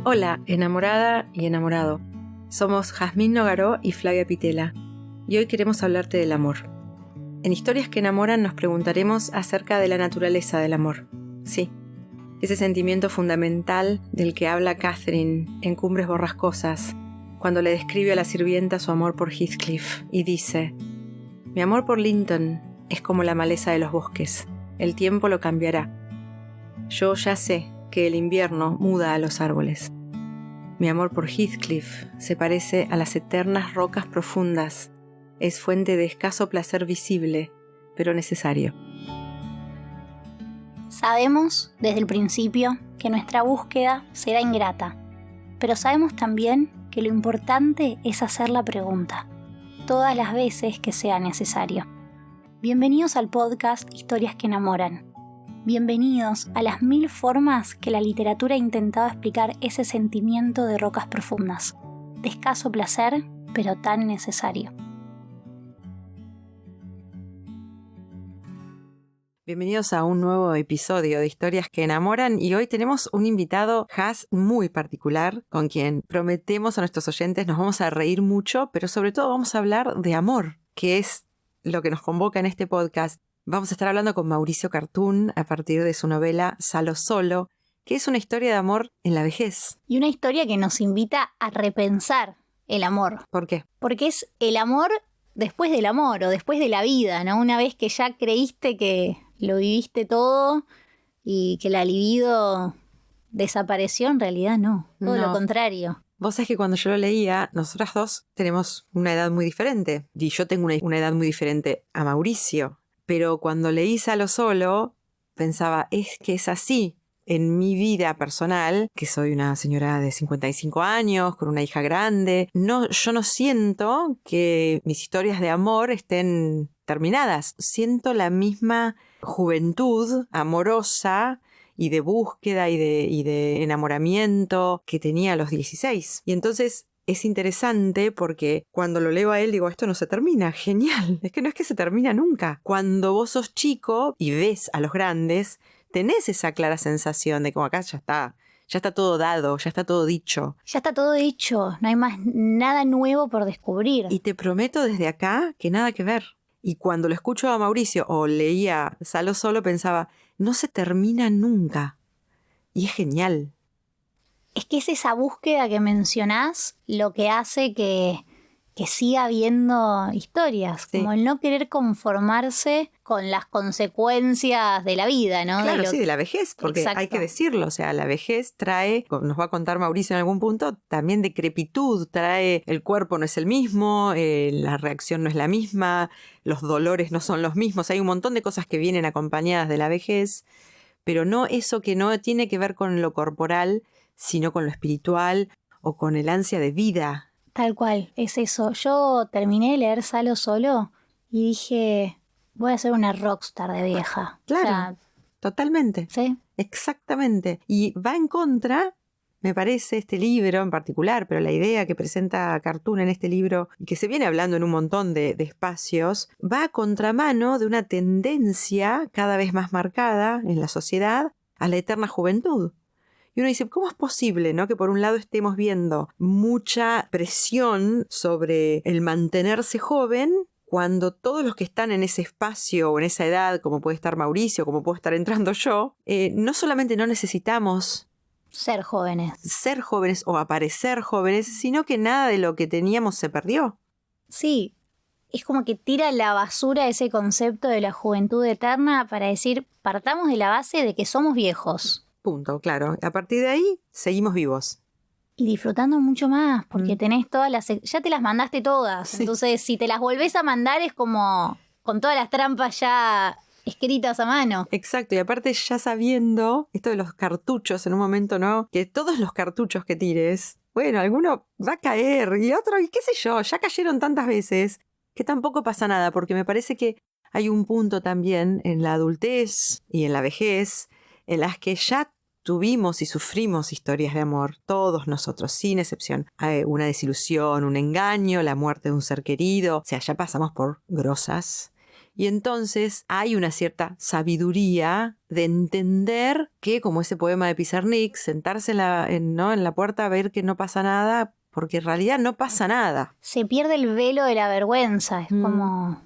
Hola, enamorada y enamorado. Somos Jazmín Nogaró y Flavia Pitela, y hoy queremos hablarte del amor. En Historias que enamoran nos preguntaremos acerca de la naturaleza del amor. Sí, ese sentimiento fundamental del que habla Catherine en Cumbres Borrascosas, cuando le describe a la sirvienta su amor por Heathcliff y dice: «Mi amor por Linton es como la maleza de los bosques. El tiempo lo cambiará. Yo ya sé que el invierno muda a los árboles. Mi amor por Heathcliff se parece a las eternas rocas profundas. Es fuente de escaso placer visible, pero necesario». Sabemos desde el principio que nuestra búsqueda será ingrata, pero sabemos también que lo importante es hacer la pregunta, todas las veces que sea necesario. Bienvenidos al podcast Historias que enamoran. Bienvenidos a las 1000 formas que la literatura ha intentado explicar ese sentimiento de rocas profundas, de escaso placer, pero tan necesario. Bienvenidos a un nuevo episodio de Historias que enamoran, y hoy tenemos un invitado, Jaz, muy particular, con quien prometemos a nuestros oyentes nos vamos a reír mucho, pero sobre todo vamos a hablar de amor, que es lo que nos convoca en este podcast. Vamos a estar hablando con Mauricio Cartún a partir de su novela Salo Solo, que es una historia de amor en la vejez. Y una historia que nos invita a repensar el amor. ¿Por qué? Porque es el amor después del amor o después de la vida, ¿no? Una vez que ya creíste que lo viviste todo y que la libido desapareció, en realidad no. Todo lo contrario. Vos sabés que cuando yo lo leía, nosotras dos tenemos una edad muy diferente. Y yo tengo una edad muy diferente a Mauricio. Pero cuando leí Salo Solo, pensaba, es que es así. En mi vida personal, que soy una señora de 55 años, con una hija grande, yo no siento que mis historias de amor estén terminadas. Siento la misma juventud amorosa y de búsqueda y de enamoramiento que tenía a los 16. Y entonces es interesante porque cuando lo leo a él digo, esto no se termina, genial. Es que se termina nunca. Cuando vos sos chico y ves a los grandes, tenés esa clara sensación de como acá ya está todo dado, ya está todo dicho. Ya está todo hecho, no hay más nada nuevo por descubrir. Y te prometo desde acá que nada que ver. Y cuando lo escucho a Mauricio o leía Salo Solo pensaba, no se termina nunca. Y es genial. Es que es esa búsqueda que mencionás lo que hace que siga habiendo historias, sí. Como el no querer conformarse con las consecuencias de la vida, ¿no? Claro, de la vejez, porque Exacto. Hay que decirlo, o sea, la vejez trae, nos va a contar Mauricio en algún punto, también decrepitud, trae el cuerpo no es el mismo, la reacción no es la misma, los dolores no son los mismos, hay un montón de cosas que vienen acompañadas de la vejez, pero no eso que no tiene que ver con lo corporal, sino con lo espiritual o con el ansia de vida. Tal cual, es eso. Yo terminé de leer Salo Solo y dije, voy a ser una rockstar de vieja. Claro, totalmente. ¿Sí? Exactamente. Y va en contra, me parece, este libro en particular, pero la idea que presenta Cartoon en este libro, y que se viene hablando en un montón de espacios, va a contramano de una tendencia cada vez más marcada en la sociedad a la eterna juventud. Y uno dice, ¿cómo es posible, ¿no? Que por un lado estemos viendo mucha presión sobre el mantenerse joven, cuando todos los que están en ese espacio o en esa edad, como puede estar Mauricio, como puedo estar entrando yo, no solamente no necesitamos ser jóvenes o aparecer jóvenes, sino que nada de lo que teníamos se perdió. Sí, es como que tira a la basura ese concepto de la juventud eterna para decir, partamos de la base de que somos viejos. Punto, claro. A partir de ahí, seguimos vivos. Y disfrutando mucho más, porque tenés todas ya te las mandaste todas. Sí. Entonces, si te las volvés a mandar es como con todas las trampas ya escritas a mano. Exacto, y aparte ya sabiendo esto de los cartuchos en un momento, ¿no? Que todos los cartuchos que tires, bueno, alguno va a caer y otro, y qué sé yo, ya cayeron tantas veces que tampoco pasa nada, porque me parece que hay un punto también en la adultez y en la vejez en las que ya tuvimos y sufrimos historias de amor, todos nosotros, sin excepción. Una desilusión, un engaño, la muerte de un ser querido. O sea, ya pasamos por grosas. Y entonces hay una cierta sabiduría de entender que, como ese poema de Pizarnik, sentarse en la puerta a ver que no pasa nada, porque en realidad no pasa nada. Se pierde el velo de la vergüenza, es como...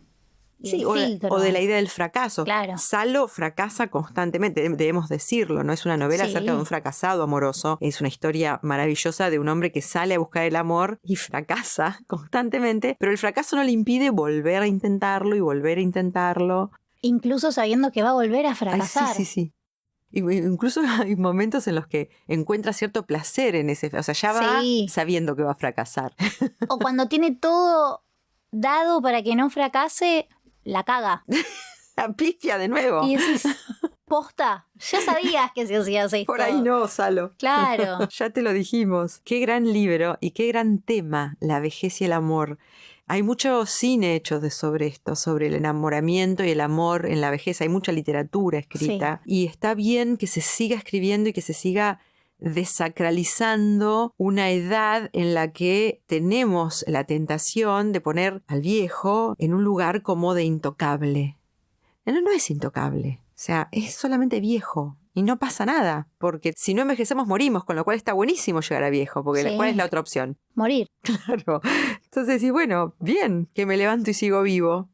Sí, o de la idea del fracaso. Claro. Salo fracasa constantemente, debemos decirlo, no es una novela acerca de un fracasado amoroso, es una historia maravillosa de un hombre que sale a buscar el amor y fracasa constantemente, pero el fracaso no le impide volver a intentarlo y volver a intentarlo. Incluso sabiendo que va a volver a fracasar. Ay, sí. Incluso hay momentos en los que encuentra cierto placer en ese... O sea, ya va sabiendo que va a fracasar. O cuando tiene todo dado para que no fracase... La caga. La pifia de nuevo. Y decís, posta, ya sabías que se hacía esto. Por ahí no, Salo. Claro. Ya te lo dijimos. Qué gran libro y qué gran tema, la vejez y el amor. Hay mucho cine hecho sobre esto, sobre el enamoramiento y el amor en la vejez. Hay mucha literatura escrita. Sí. Y está bien que se siga escribiendo y que se siga desacralizando una edad en la que tenemos la tentación de poner al viejo en un lugar como de intocable. No es intocable, o sea, es solamente viejo y no pasa nada, porque si no envejecemos morimos, con lo cual está buenísimo llegar a viejo, porque ¿cuál es la otra opción? Morir. Claro. Entonces, sí, bueno, bien, que me levanto y sigo vivo.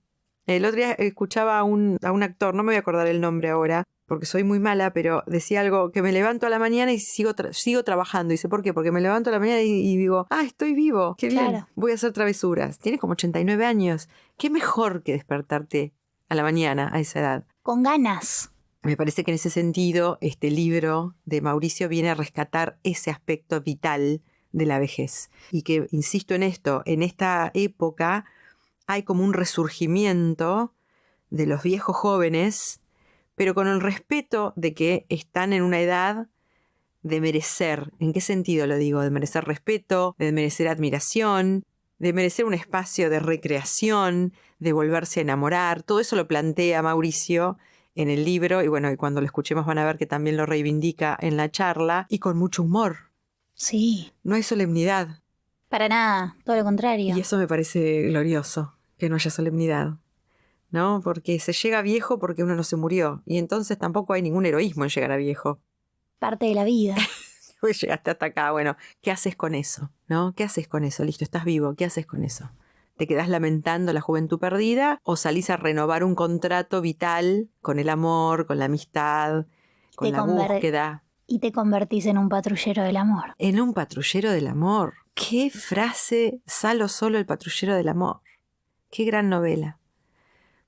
El otro día escuchaba a un actor, no me voy a acordar el nombre ahora, porque soy muy mala, pero decía algo que me levanto a la mañana y sigo trabajando. Dice, ¿por qué? Porque me levanto a la mañana y digo, estoy vivo, qué bien, voy a hacer travesuras. Tiene como 89 años. Qué mejor que despertarte a la mañana a esa edad. Con ganas. Me parece que en ese sentido este libro de Mauricio viene a rescatar ese aspecto vital de la vejez. Y que, insisto en esto, en esta época hay como un resurgimiento de los viejos jóvenes, pero con el respeto de que están en una edad de merecer. ¿En qué sentido lo digo? De merecer respeto, de merecer admiración, de merecer un espacio de recreación, de volverse a enamorar. Todo eso lo plantea Mauricio en el libro y bueno, y cuando lo escuchemos van a ver que también lo reivindica en la charla y con mucho humor. Sí. No hay solemnidad. Para nada, todo lo contrario. Y eso me parece glorioso, que no haya solemnidad. ¿No? Porque se llega viejo porque uno no se murió. Y entonces tampoco hay ningún heroísmo en llegar a viejo. Parte de la vida. Pues llegaste hasta acá. Bueno, ¿qué haces con eso? ¿No? ¿Qué haces con eso? Listo, estás vivo. ¿Qué haces con eso? ¿Te quedás lamentando la juventud perdida? ¿O salís a renovar un contrato vital con el amor, con la amistad, con la búsqueda? Y te convertís en un patrullero del amor. En un patrullero del amor. ¡Qué frase! Salo solo, el patrullero del amor. ¡Qué gran novela!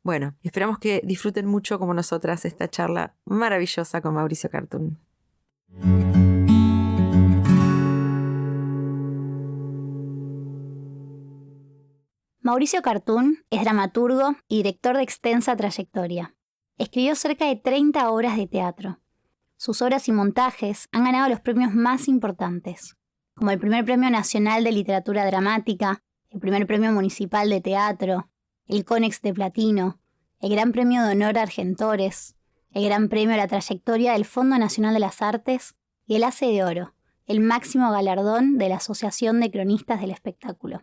Bueno, esperamos que disfruten mucho como nosotras esta charla maravillosa con Mauricio Cartún. Mauricio Cartún es dramaturgo y director de extensa trayectoria. Escribió cerca de 30 obras de teatro. Sus obras y montajes han ganado los premios más importantes, como el Primer Premio Nacional de Literatura Dramática, el Primer Premio Municipal de Teatro, el Conex de Platino, el Gran Premio de Honor Argentores, el Gran Premio a la Trayectoria del Fondo Nacional de las Artes y el Ace de Oro, el máximo galardón de la Asociación de Cronistas del Espectáculo.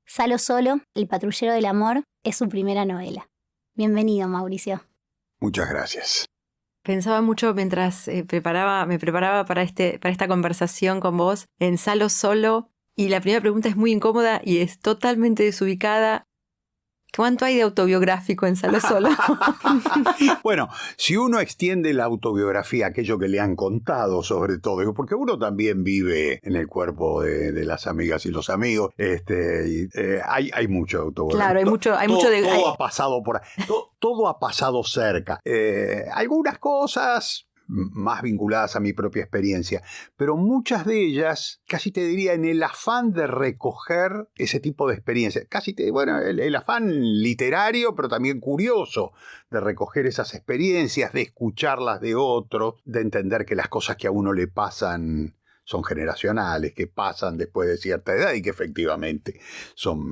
Salo solo, el patrullero del amor, es su primera novela. Bienvenido, Mauricio. Muchas gracias. Pensaba mucho mientras me preparaba para esta conversación con vos en Salo solo, y la primera pregunta es muy incómoda y es totalmente desubicada. ¿Cuánto hay de autobiográfico en Salo solo? Bueno, si uno extiende la autobiografía, aquello que le han contado sobre todo, porque uno también vive en el cuerpo de las amigas y los amigos, hay mucho autobiografía. Claro, hay mucho de... Todo ha pasado por ahí, todo ha pasado cerca. Algunas cosas más vinculadas a mi propia experiencia, pero muchas de ellas, casi te diría, en el afán de recoger ese tipo de experiencias, el afán literario, pero también curioso, de recoger esas experiencias, de escucharlas de otros, de entender que las cosas que a uno le pasan son generacionales, que pasan después de cierta edad y que efectivamente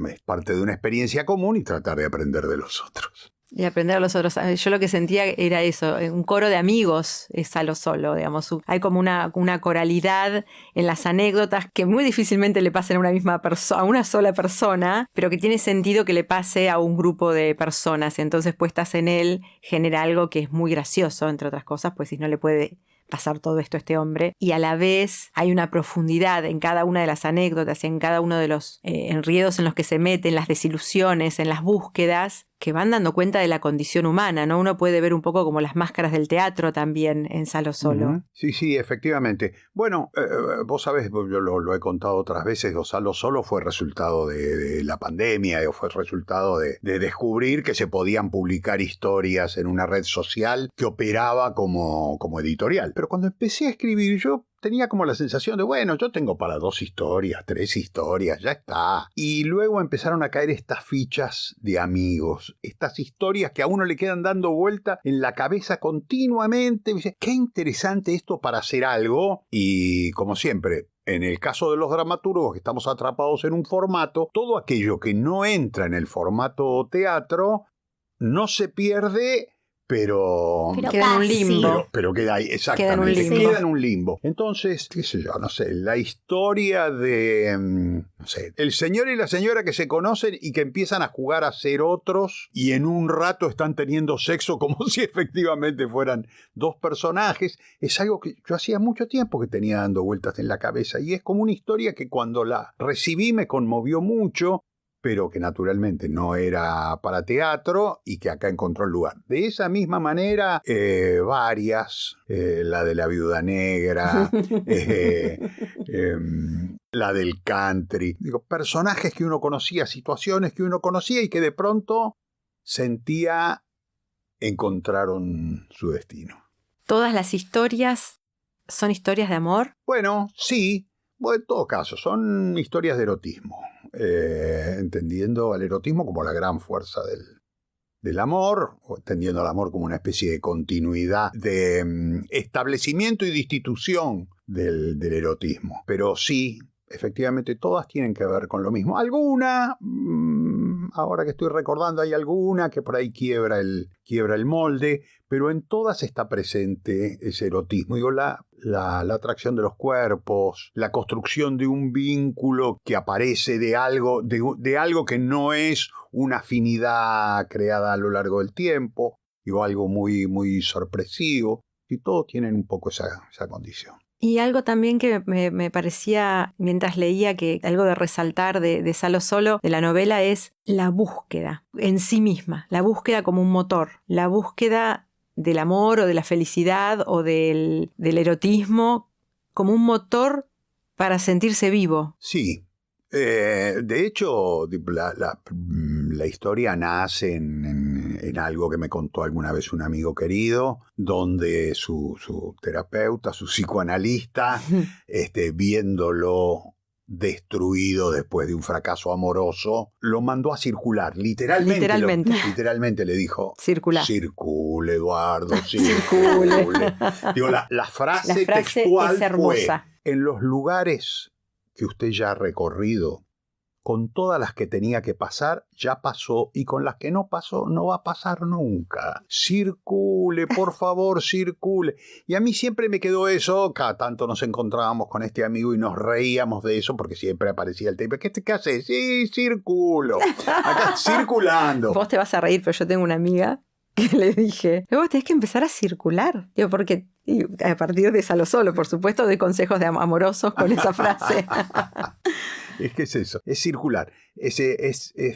es parte de una experiencia común y tratar de aprender de los otros. Y aprender a los otros. Yo lo que sentía era eso, un coro de amigos es Salo Solo, digamos. Hay como una coralidad en las anécdotas que muy difícilmente le pasen a una misma persona, a una sola persona, pero que tiene sentido que le pase a un grupo de personas. Entonces, puestas en él, genera algo que es muy gracioso, entre otras cosas, pues si no le puede pasar todo esto a este hombre. Y a la vez hay una profundidad en cada una de las anécdotas y en cada uno de los enriedos en los que se meten, las desilusiones, en las búsquedas, que van dando cuenta de la condición humana, ¿no? Uno puede ver un poco como las máscaras del teatro también en Salo Solo. Uh-huh. Sí, efectivamente. Bueno, vos sabés, yo lo he contado otras veces, Salo Solo fue resultado de la pandemia, o fue resultado de descubrir que se podían publicar historias en una red social que operaba como editorial. Pero cuando empecé a escribir, yo tenía como la sensación de, bueno, yo tengo para 2 historias, 3 historias, ya está. Y luego empezaron a caer estas fichas de amigos, estas historias que a uno le quedan dando vuelta en la cabeza continuamente. Y dice, qué interesante esto para hacer algo. Y como siempre, en el caso de los dramaturgos que estamos atrapados en un formato, todo aquello que no entra en el formato teatro no se pierde, pero queda en un limbo. Pero queda ahí, exactamente, queda en un limbo. Entonces, qué sé yo, no sé, la historia de, no sé, el señor y la señora que se conocen y que empiezan a jugar a ser otros y en un rato están teniendo sexo como si efectivamente fueran 2 personajes, es algo que yo hacía mucho tiempo que tenía dando vueltas en la cabeza y es como una historia que cuando la recibí me conmovió mucho, pero que naturalmente no era para teatro y que acá encontró el lugar. De esa misma manera, varias, la de la Viuda Negra, la del country, digo, personajes que uno conocía, situaciones que uno conocía y que de pronto sentía encontraron su destino. ¿Todas las historias son historias de amor? Bueno, sí. Bueno, en todo caso, son historias de erotismo. Entendiendo al erotismo como la gran fuerza del amor, o entendiendo al amor como una especie de continuidad, de establecimiento y de institución del erotismo. Pero sí, efectivamente, todas tienen que ver con lo mismo. Alguna, ahora que estoy recordando, hay alguna que por ahí quiebra el molde, pero en todas está presente ese erotismo. Digo, la atracción de los cuerpos, la construcción de un vínculo que aparece de algo que no es una afinidad creada a lo largo del tiempo, digo, algo muy, muy sorpresivo, y todos tienen un poco esa condición. Y algo también que me parecía, mientras leía, que algo de resaltar de Salo Solo, de la novela, es la búsqueda en sí misma, la búsqueda como un motor, la búsqueda del amor o de la felicidad o del erotismo como un motor para sentirse vivo. Sí. De hecho, la historia nace en algo que me contó alguna vez un amigo querido, donde su terapeuta, su psicoanalista, viéndolo destruido después de un fracaso amoroso, lo mandó a circular, literalmente le dijo, circule, Eduardo, circule. Digo, la frase textual es hermosa. Fue, en los lugares que usted ya ha recorrido, con todas las que tenía que pasar, ya pasó, y con las que no pasó, no va a pasar nunca. Circule, por favor, circule. Y a mí siempre me quedó eso, cada tanto nos encontrábamos con este amigo y nos reíamos de eso, porque siempre aparecía el tema, ¿qué haces? Sí, circulo. Acá circulando. Vos te vas a reír, pero yo tengo una amiga que le dije, vos tenés que empezar a circular. Digo, porque a partir de Salo Solo, por supuesto, doy consejos amorosos con esa frase. Es que es eso, es circular, es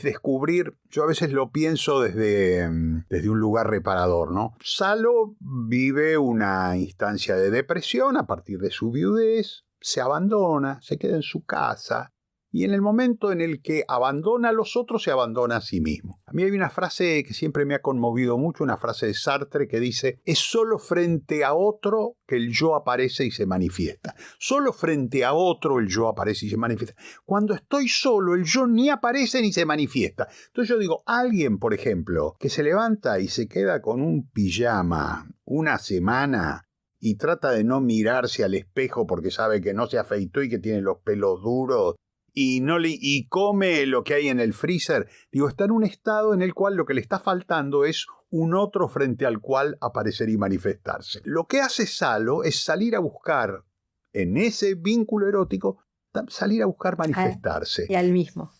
descubrir, yo a veces lo pienso desde un lugar reparador, ¿no? Salo vive una instancia de depresión a partir de su viudez, se abandona, se queda en su casa, y en el momento en el que abandona a los otros, se abandona a sí mismo. A mí hay una frase que siempre me ha conmovido mucho, una frase de Sartre que dice, es solo frente a otro que el yo aparece y se manifiesta. Solo frente a otro el yo aparece y se manifiesta. Cuando estoy solo, el yo ni aparece ni se manifiesta. Entonces yo digo, alguien, por ejemplo, que se levanta y se queda con un pijama una semana y trata de no mirarse al espejo porque sabe que no se afeitó y que tiene los pelos duros, y come lo que hay en el freezer, digo, está en un estado en el cual lo que le está faltando es un otro frente al cual aparecer y manifestarse. Lo que hace Salo es salir a buscar, en ese vínculo erótico, salir a buscar manifestarse. Y al mismo.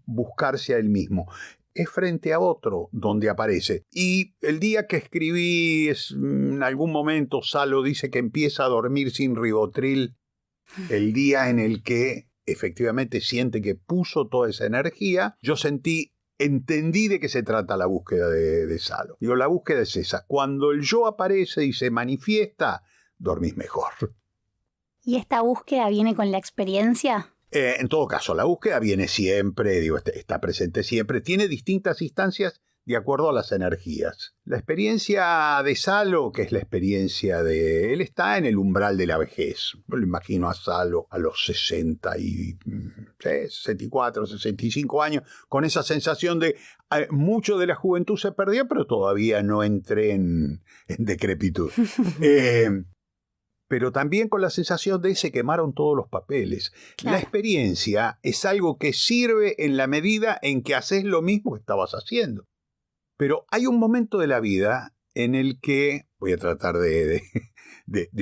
Buscarse a él mismo. Es frente a otro donde aparece. Y el día que escribí, en algún momento Salo dice que empieza a dormir sin ribotril, el día en el que efectivamente siente que puso toda esa energía, yo entendí de qué se trata la búsqueda de Salo. Digo, la búsqueda es esa. Cuando el yo aparece y se manifiesta, dormís mejor. ¿Y esta búsqueda viene con la experiencia? En todo caso, la búsqueda viene siempre, digo, está presente siempre. Tiene distintas instancias de acuerdo a las energías. La experiencia de Salo, que es la experiencia de... Él está en el umbral de la vejez. Yo lo imagino a Salo a los 64, 65 años, con esa sensación de mucho de la juventud se perdió, pero todavía no entré en decrepitud. Pero también con la sensación de se quemaron todos los papeles. Claro. La experiencia es algo que sirve en la medida en que haces lo mismo que estabas haciendo. Pero hay un momento de la vida en el que, voy a tratar de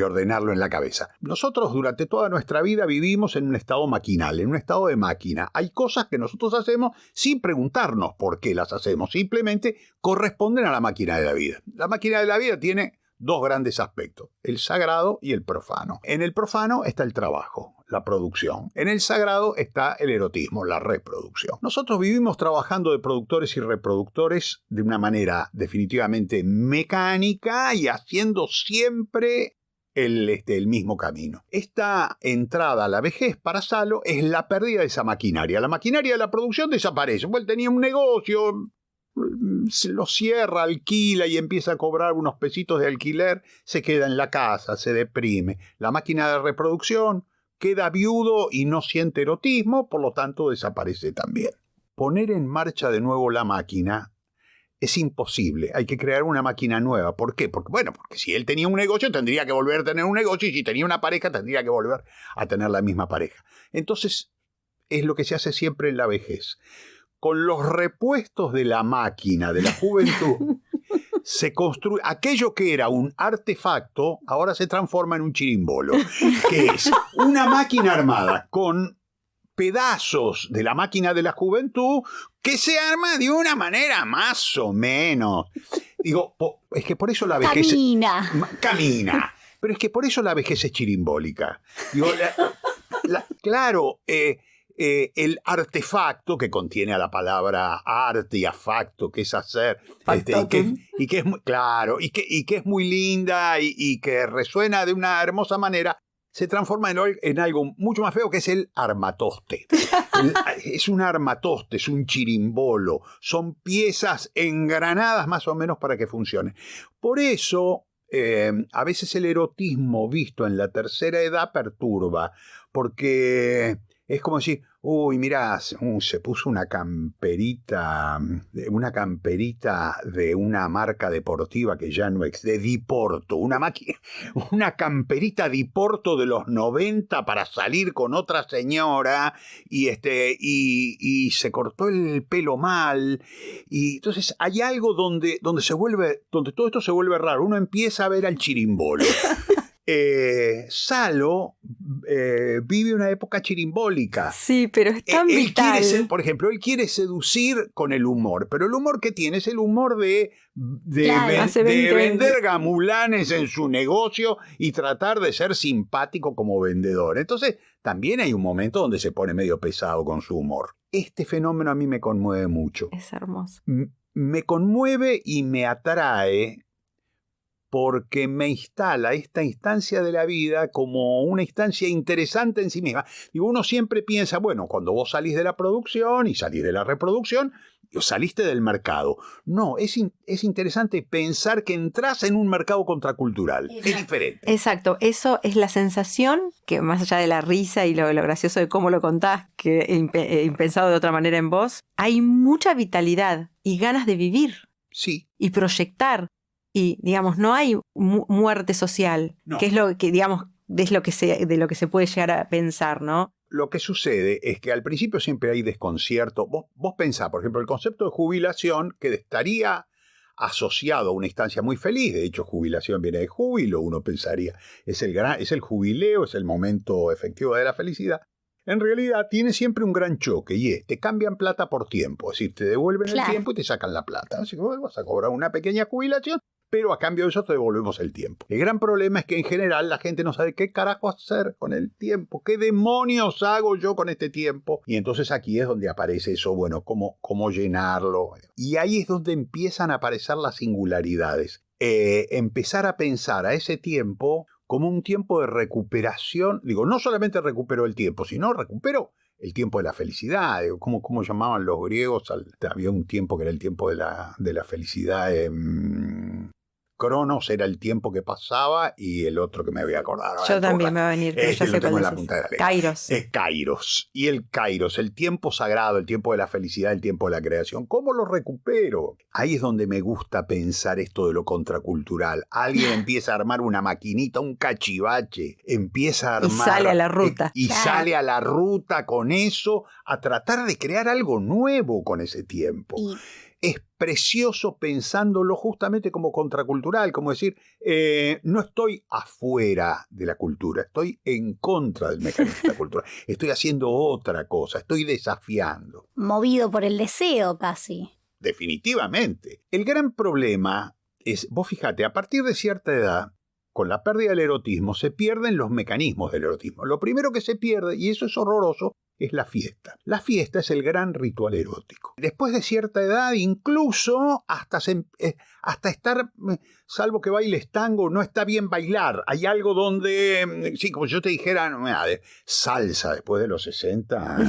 ordenarlo en la cabeza. Nosotros durante toda nuestra vida vivimos en un estado maquinal, en un estado de máquina. Hay cosas que nosotros hacemos sin preguntarnos por qué las hacemos. Simplemente corresponden a la máquina de la vida. La máquina de la vida tiene dos grandes aspectos, el sagrado y el profano. En el profano está el trabajo, la producción. En el sagrado está el erotismo, la reproducción. Nosotros vivimos trabajando de productores y reproductores de una manera definitivamente mecánica y haciendo siempre el mismo camino. Esta entrada a la vejez para Salo es la pérdida de esa maquinaria. La maquinaria de la producción desaparece. Él tenía un negocio, lo cierra, alquila y empieza a cobrar unos pesitos de alquiler, se queda en la casa, se deprime. La máquina de reproducción queda viudo y no siente erotismo, por lo tanto desaparece también. Poner en marcha de nuevo la máquina es imposible, hay que crear una máquina nueva. ¿Por qué? Porque si él tenía un negocio tendría que volver a tener un negocio, y si tenía una pareja tendría que volver a tener la misma pareja. Entonces es lo que se hace siempre en la vejez. Con los repuestos de la máquina de la juventud, se construye aquello que era un artefacto, ahora se transforma en un chirimbolo, que es una máquina armada con pedazos de la máquina de la juventud que se arma de una manera más o menos. Digo, es que por eso la vejez... Camina. Pero es que por eso la vejez es chirimbólica. Digo, claro... el artefacto que contiene a la palabra arte y afacto, que es hacer, y que es muy claro, y que es muy linda y que resuena de una hermosa manera, se transforma en algo mucho más feo, que es el armatoste. Es un armatoste, es un chirimbolo, son piezas engranadas más o menos para que funcione. Por eso a veces el erotismo visto en la tercera edad perturba, porque es como decir, uy, mirá, se puso una camperita de una marca deportiva que ya no existe, de Diporto, una camperita Diporto de los 90 para salir con otra señora y se cortó el pelo mal. Y entonces hay algo donde todo esto se vuelve raro. Uno empieza a ver al chirimbolo. Salo vive una época chirimbólica. Sí, pero es tan vital. Por ejemplo, él quiere seducir con el humor, pero el humor que tiene es el humor de vender gamulanes en su negocio y tratar de ser simpático como vendedor. Entonces, también hay un momento donde se pone medio pesado con su humor. Este fenómeno a mí me conmueve mucho. Es hermoso. Me conmueve y me atrae, porque me instala esta instancia de la vida como una instancia interesante en sí misma. Y uno siempre piensa, bueno, cuando vos salís de la producción y salís de la reproducción, saliste del mercado. No, es interesante pensar que entras en un mercado contracultural. Exacto. Es diferente. Exacto, eso es la sensación que, más allá de la risa y lo gracioso de cómo lo contás, que impensado de otra manera en vos, hay mucha vitalidad y ganas de vivir. Sí. Y proyectar. Y, digamos, no hay muerte social, no. Que es lo que, digamos, de lo que se puede llegar a pensar, ¿no? lo que sucede es que al principio siempre hay desconcierto. Vos pensá, por ejemplo, el concepto de jubilación que estaría asociado a una instancia muy feliz. De hecho, jubilación viene de júbilo, uno pensaría, es el jubileo, es el momento efectivo de la felicidad. En realidad tiene siempre un gran choque y te cambian plata por tiempo, es decir, te devuelven el tiempo y te sacan la plata. Así que vas a cobrar una pequeña jubilación, pero a cambio de eso te devolvemos el tiempo. El gran problema es que en general la gente no sabe qué carajo hacer con el tiempo, qué demonios hago yo con este tiempo. Y entonces aquí es donde aparece eso, bueno, cómo llenarlo. Y ahí es donde empiezan a aparecer las singularidades. Empezar a pensar a ese tiempo como un tiempo de recuperación. Digo, no solamente recupero el tiempo, sino recupero el tiempo de la felicidad. ¿Cómo llamaban los griegos? Había un tiempo que era el tiempo de la felicidad. Cronos era el tiempo que pasaba y el otro que me voy a acordar. Yo también me va a venir, pero ya sé cuál es. Kairos. Es Kairos. Y el Kairos, el tiempo sagrado, el tiempo de la felicidad, el tiempo de la creación. ¿Cómo lo recupero? Ahí es donde me gusta pensar esto de lo contracultural. Alguien empieza a armar una maquinita, un cachivache, empieza a armar... Y sale a la ruta. Y sale a la ruta con eso, a tratar de crear algo nuevo con ese tiempo. Es precioso pensándolo justamente como contracultural, como decir, no estoy afuera de la cultura, estoy en contra del mecanismo de la cultura, estoy haciendo otra cosa, estoy desafiando. Movido por el deseo casi. Definitivamente. El gran problema es, vos fíjate, a partir de cierta edad, con la pérdida del erotismo, se pierden los mecanismos del erotismo. Lo primero que se pierde, y eso es horroroso, es la fiesta. La fiesta es el gran ritual erótico. Después de cierta edad, incluso hasta estar, salvo que bailes tango, no está bien bailar. Hay algo donde, sí, como yo te dijera, salsa después de los 60,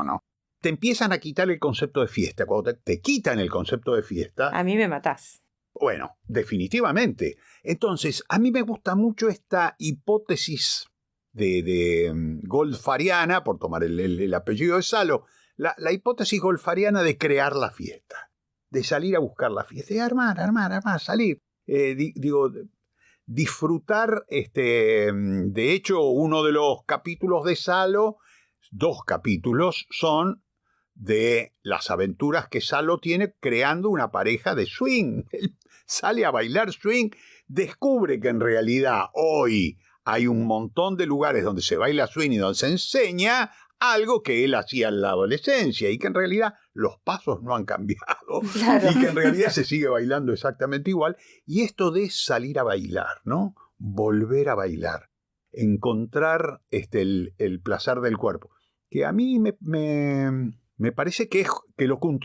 no. Te empiezan a quitar el concepto de fiesta. Cuando te quitan el concepto de fiesta... A mí me matás. Bueno, definitivamente. Entonces, a mí me gusta mucho esta hipótesis de Goldfariana, por tomar el apellido de Salo, la hipótesis goldfariana de crear la fiesta, de salir a buscar la fiesta, y armar, salir. Disfrutar, de hecho, uno de los capítulos de Salo, 2 capítulos, son de las aventuras que Salo tiene creando una pareja de swing. Él sale a bailar swing, descubre que en realidad hoy hay un montón de lugares donde se baila swing y donde se enseña algo que él hacía en la adolescencia y que en realidad los pasos no han cambiado. Claro. Y que en realidad se sigue bailando exactamente igual. Y esto de salir a bailar, ¿no? Volver a bailar, encontrar el placer del cuerpo, que a mí me parece que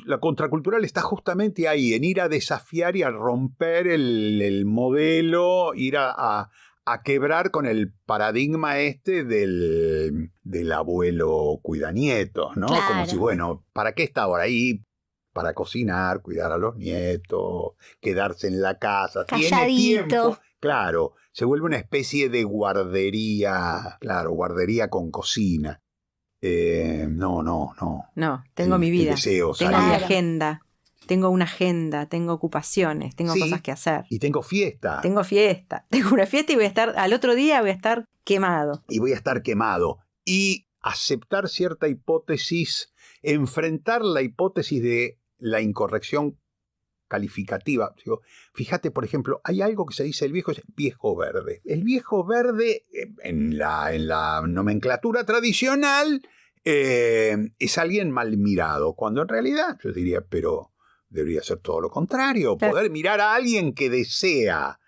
la contracultural está justamente ahí, en ir a desafiar y a romper el modelo, ir a quebrar con el paradigma del abuelo cuida nietos, ¿no? Claro. Como si, bueno, ¿para qué está ahora ahí? Para cocinar, cuidar a los nietos, quedarse en la casa. Calladito. Tiene tiempo. Claro, se vuelve una especie de guardería, claro, guardería con cocina. No. No, tengo mi vida. Deseo, tengo salir. mi agenda. Tengo una agenda, tengo ocupaciones, tengo cosas que hacer. Y tengo fiesta. Tengo una fiesta y al otro día voy a estar quemado. Y voy a estar quemado. Y aceptar cierta hipótesis, enfrentar la hipótesis de la incorrección calificativa. Fíjate, por ejemplo, hay algo que se dice es viejo verde. El viejo verde, en la nomenclatura tradicional, es alguien mal mirado, cuando en realidad yo diría, pero debería ser todo lo contrario, poder mirar a alguien que desea,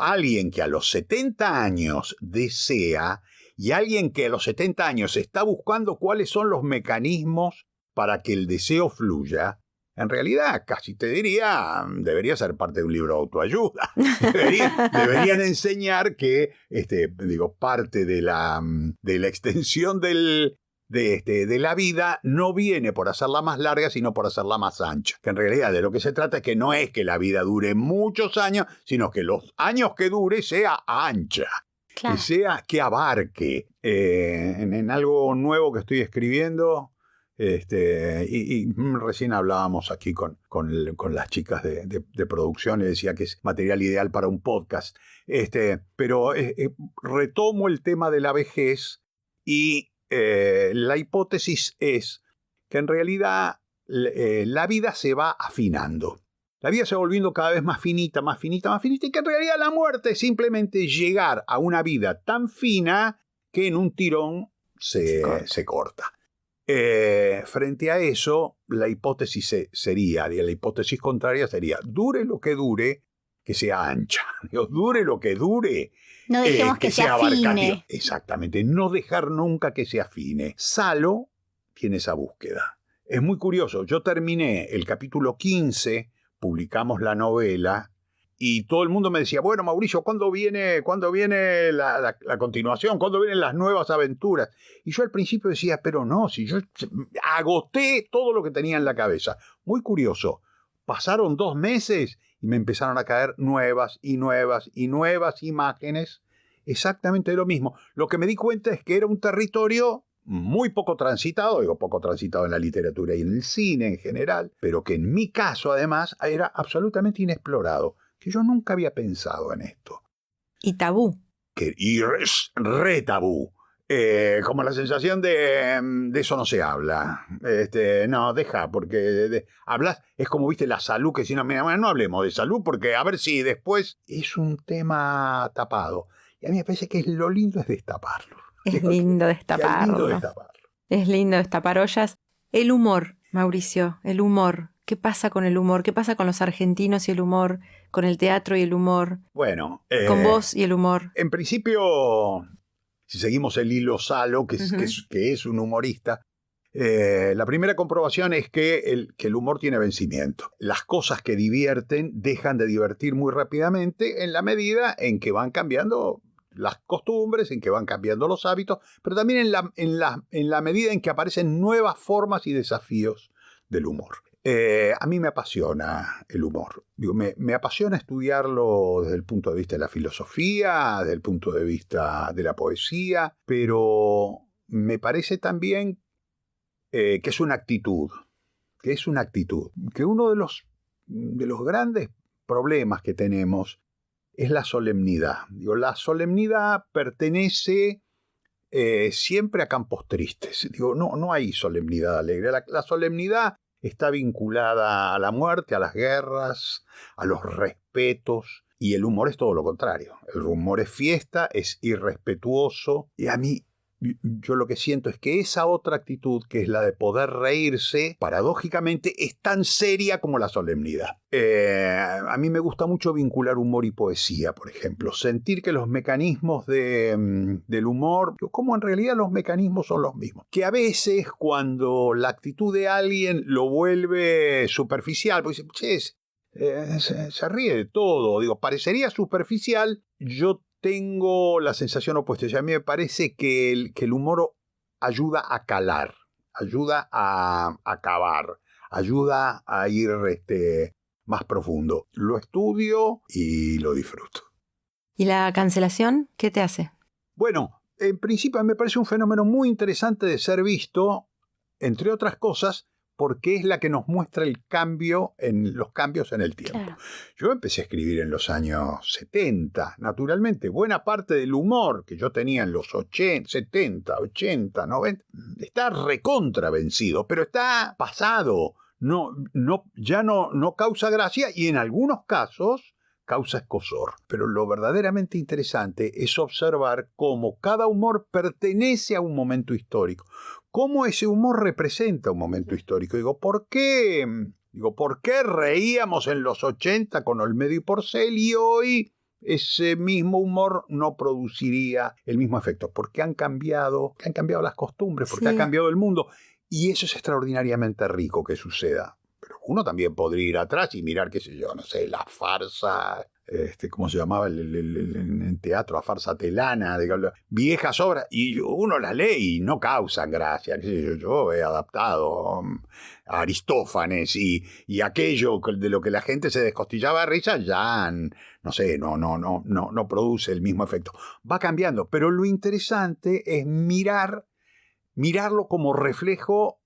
alguien que a los 70 años desea y alguien que a los 70 años está buscando cuáles son los mecanismos para que el deseo fluya. En realidad, casi te diría, debería ser parte de un libro de autoayuda. Deberían enseñar que, parte de la extensión de la vida no viene por hacerla más larga, sino por hacerla más ancha. Que en realidad de lo que se trata es que no es que la vida dure muchos años, sino que los años que dure sea ancha. Claro. Que abarque. En algo nuevo que estoy escribiendo, y recién hablábamos aquí con las chicas de producción y decía que es material ideal para un podcast. Pero retomo el tema de la vejez y la hipótesis es que en realidad la vida se va afinando. La vida se va volviendo cada vez más finita, más finita, más finita, y que en realidad la muerte es simplemente llegar a una vida tan fina que en un tirón se corta. Frente a eso, la hipótesis la hipótesis contraria sería, dure lo que dure, que sea ancha. Dios, dure lo que dure, no dejemos que se afine. Exactamente, no dejar nunca que se afine. Salo tiene esa búsqueda. Es muy curioso, yo terminé el capítulo 15, publicamos la novela, y todo el mundo me decía, bueno, Mauricio, ¿cuándo viene la continuación? ¿Cuándo vienen las nuevas aventuras? Y yo al principio decía, pero no, si yo agoté todo lo que tenía en la cabeza. Muy curioso, pasaron 2 meses y me empezaron a caer nuevas y nuevas y nuevas imágenes exactamente de lo mismo. Lo que me di cuenta es que era un territorio muy poco transitado, digo poco transitado en la literatura y en el cine en general, pero que en mi caso además era absolutamente inexplorado, que yo nunca había pensado en esto. Y tabú. Y re tabú. Como la sensación de eso no se habla. No, deja, porque hablas, es como, viste, la salud, que si no, mira, no hablemos de salud, porque a ver si después es un tema tapado. Y a mí me parece que lo lindo es destaparlo. Es lindo destaparlo. Es lindo destapar ollas. El humor, Mauricio, el humor. ¿Qué pasa con el humor? ¿Qué pasa con los argentinos y el humor? ¿Con el teatro y el humor? Bueno. ¿Con vos y el humor? En principio, si seguimos el hilo Salo, que es un humorista, la primera comprobación es que el humor tiene vencimiento. Las cosas que divierten dejan de divertir muy rápidamente en la medida en que van cambiando las costumbres, en que van cambiando los hábitos, pero también en la medida en que aparecen nuevas formas y desafíos del humor. A mí me apasiona el humor. Digo, me apasiona estudiarlo desde el punto de vista de la filosofía, desde el punto de vista de la poesía, pero me parece también que es una actitud, que uno de los grandes problemas que tenemos es la solemnidad. Digo, la solemnidad pertenece siempre a campos tristes. Digo, no hay solemnidad alegre. La solemnidad está vinculada a la muerte, a las guerras, a los respetos, y el humor es todo lo contrario. El humor es fiesta, es irrespetuoso, y a mí, yo lo que siento es que esa otra actitud, que es la de poder reírse, paradójicamente es tan seria como la solemnidad. A mí me gusta mucho vincular humor y poesía, por ejemplo. Sentir que los mecanismos del humor, como en realidad los mecanismos son los mismos. Que a veces cuando la actitud de alguien lo vuelve superficial, porque dice, se ríe de todo, digo, parecería superficial, yo tengo la sensación opuesta. O sea, a mí me parece que el humor ayuda a calar, ayuda a acabar, ayuda a ir más profundo. Lo estudio y lo disfruto. ¿Y la cancelación qué te hace? Bueno, en principio me parece un fenómeno muy interesante de ser visto, entre otras cosas, porque es la que nos muestra los cambios en el tiempo. Claro. Yo empecé a escribir en los años 70, naturalmente. Buena parte del humor que yo tenía en los 70, 80, 90, está recontra vencido, pero está pasado. Ya no causa gracia y en algunos casos causa escozor. Pero lo verdaderamente interesante es observar cómo cada humor pertenece a un momento histórico. Cómo ese humor representa un momento histórico. ¿Por qué reíamos en los 80 con Olmedo y Porcel y hoy ese mismo humor no produciría el mismo efecto? Porque han cambiado las costumbres, porque ha cambiado el mundo. Y eso es extraordinariamente rico que suceda. Pero uno también podría ir atrás y mirar, qué sé yo, no sé, la farsa, ¿cómo se llamaba en teatro? La farsa telana, viejas obras, y uno las lee y no causan gracia. Yo he adaptado a Aristófanes y aquello de lo que la gente se descostillaba de risa ya, no sé, no produce el mismo efecto. Va cambiando, pero lo interesante es mirarlo como reflejo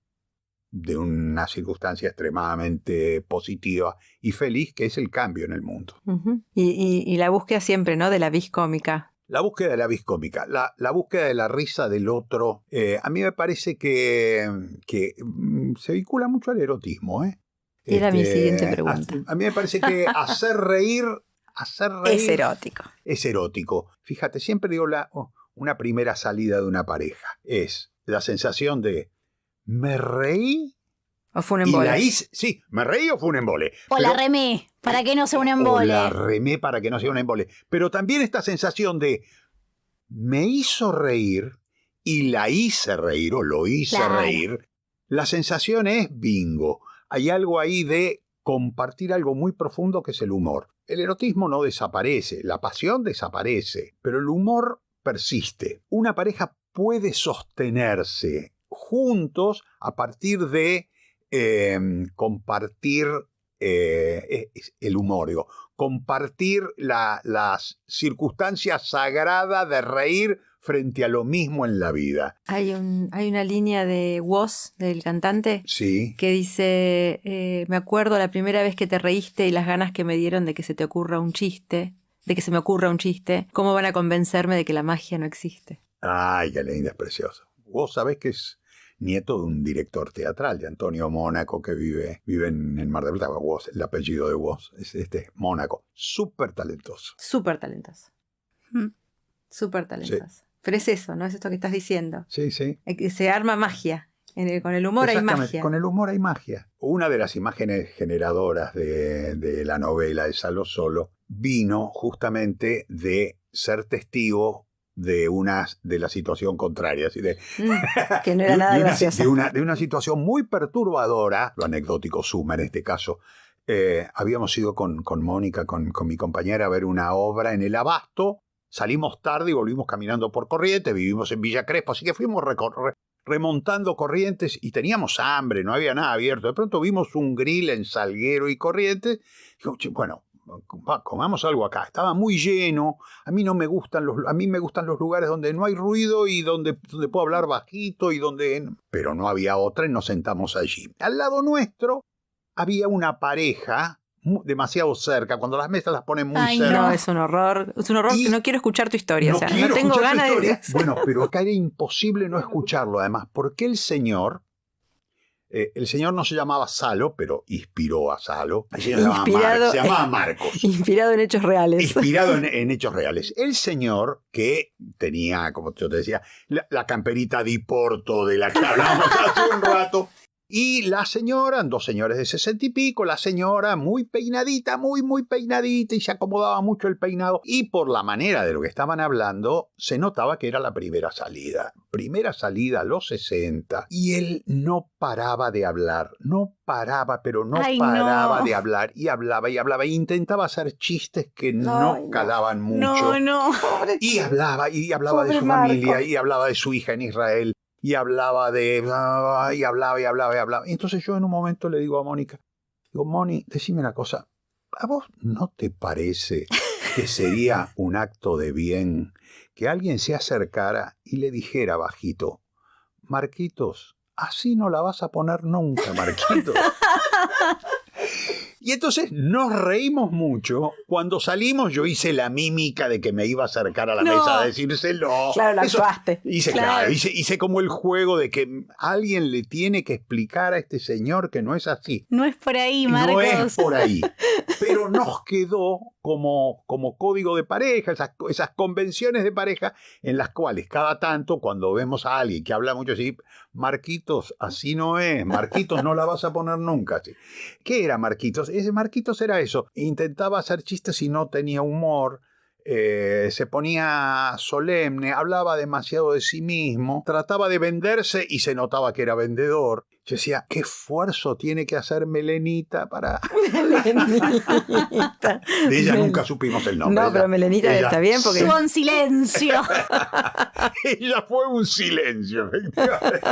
de una circunstancia extremadamente positiva y feliz, que es el cambio en el mundo. Uh-huh. Y la búsqueda siempre, ¿no?, de la vis cómica. La búsqueda de la vis cómica, la búsqueda de la risa del otro, a mí me parece que se vincula mucho al erotismo. Era mi siguiente pregunta. A mí me parece que hacer reír es erótico. Es erótico. Fíjate, siempre digo una primera salida de una pareja. Es la sensación de ¿me reí? ¿O fue un embole? Sí, ¿me reí o fue un embole? O la remé, para que no sea un embole. O la remé para que no sea un embole. Pero también esta sensación de me hizo reír y la hice reír o lo hice reír. La sensación es bingo. Hay algo ahí de compartir algo muy profundo que es el humor. El erotismo no desaparece, la pasión desaparece, pero el humor persiste. Una pareja puede sostenerse juntos a partir de compartir el humor, compartir las circunstancias sagradas de reír frente a lo mismo en la vida. Hay una línea de Woz, del cantante, sí, que dice, me acuerdo la primera vez que te reíste y las ganas que me dieron de que se me ocurra un chiste, ¿cómo van a convencerme de que la magia no existe? Ay, qué linda, es precioso. Vos sabés que es nieto de un director teatral, de Antonio Mónaco, que vive en Mar del Plata. Woz, el apellido de Woz es Mónaco. Súper talentoso. Súper talentoso. Súper talentoso. Sí. Pero es eso, ¿no? Es esto que estás diciendo. Sí, sí. Se arma magia. Con el humor hay magia. Con el humor hay magia. Una de las imágenes generadoras de la novela Esa lo solo vino justamente de ser testigo de la situación contraria, así que no era nada graciosa. De una situación muy perturbadora, lo anecdótico suma en este caso. Habíamos ido con Mónica, con mi compañera, a ver una obra en el Abasto, salimos tarde y volvimos caminando por Corrientes, vivimos en Villa Crespo, así que fuimos remontando Corrientes y teníamos hambre, no había nada abierto. De pronto vimos un grill en Salguero y Corrientes, y bueno, comamos algo acá. Estaba muy lleno. A mí me gustan los lugares donde no hay ruido y donde puedo hablar bajito pero no había otra y nos sentamos allí. Al lado nuestro había una pareja demasiado cerca, cuando las mesas las ponen muy cerca. No, es un horror. Es un horror que no quiero escuchar tu historia. No tengo ganas de... Bueno, pero acá era imposible no escucharlo, además, porque el señor no se llamaba Salo, pero inspiró a Salo. El señor se llamaba Marcos. Inspirado en hechos reales. Inspirado en hechos reales. El señor que tenía, como yo te decía, la camperita Di Porto de la que hablábamos hace un rato. Y la señora, 2 señores de 60 y pico, la señora muy peinadita, muy peinadita, y se acomodaba mucho el peinado. Y por la manera de lo que estaban hablando, se notaba que era la primera salida. Primera salida a los 60. Y él no paraba de hablar. No paraba de hablar. Y hablaba. E intentaba hacer chistes que no calaban mucho. Y hablaba de su familia, y hablaba de su hija en Israel. Y hablaba y hablaba. Y entonces yo en un momento le digo a Mónica, Moni, decime una cosa, ¿a vos no te parece que sería un acto de bien que alguien se acercara y le dijera bajito, Marquitos, así no la vas a poner nunca, Marquitos? Y entonces nos reímos mucho. Cuando salimos yo hice la mímica de que me iba a acercar a la mesa a decírselo. Claro, la actuaste. Hice como el juego de que alguien le tiene que explicar a este señor que no es así. No es por ahí, Marcos. No es por ahí. Pero nos quedó como código de pareja, esas convenciones de pareja en las cuales cada tanto cuando vemos a alguien que habla mucho así, Marquitos, así no es, Marquitos no la vas a poner nunca. Así. ¿Qué era Marquitos? Marquitos era eso, intentaba hacer chistes y no tenía humor, se ponía solemne, hablaba demasiado de sí mismo, trataba de venderse y se notaba que era vendedor. Yo decía, ¿qué esfuerzo tiene que hacer Melenita para...? Melenita. De ella nunca supimos el nombre. No, pero Melenita está bien porque... Estuvo en silencio. Ella fue un silencio, efectivamente.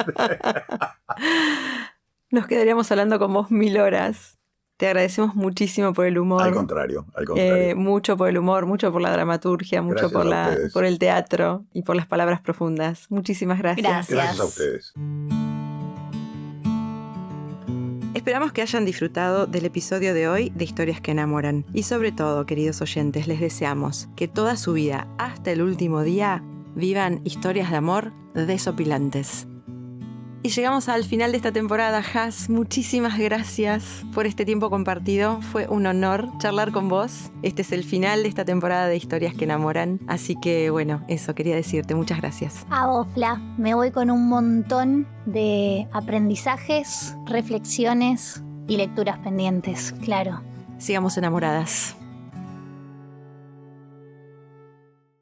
Nos quedaríamos hablando con vos 1000 horas. Te agradecemos muchísimo por el humor. Al contrario. Mucho por el humor, mucho por la dramaturgia, mucho por el teatro y por las palabras profundas. Muchísimas gracias. Gracias a ustedes. Esperamos que hayan disfrutado del episodio de hoy de Historias que enamoran. Y sobre todo, queridos oyentes, les deseamos que toda su vida, hasta el último día, vivan historias de amor desopilantes. Y llegamos al final de esta temporada. Has, muchísimas gracias por este tiempo compartido. Fue un honor charlar con vos. Este es el final de esta temporada de Historias que enamoran. Así que bueno, eso quería decirte. Muchas gracias. A vos, Fla. Me voy con un montón de aprendizajes, reflexiones y lecturas pendientes, claro. Sigamos enamoradas.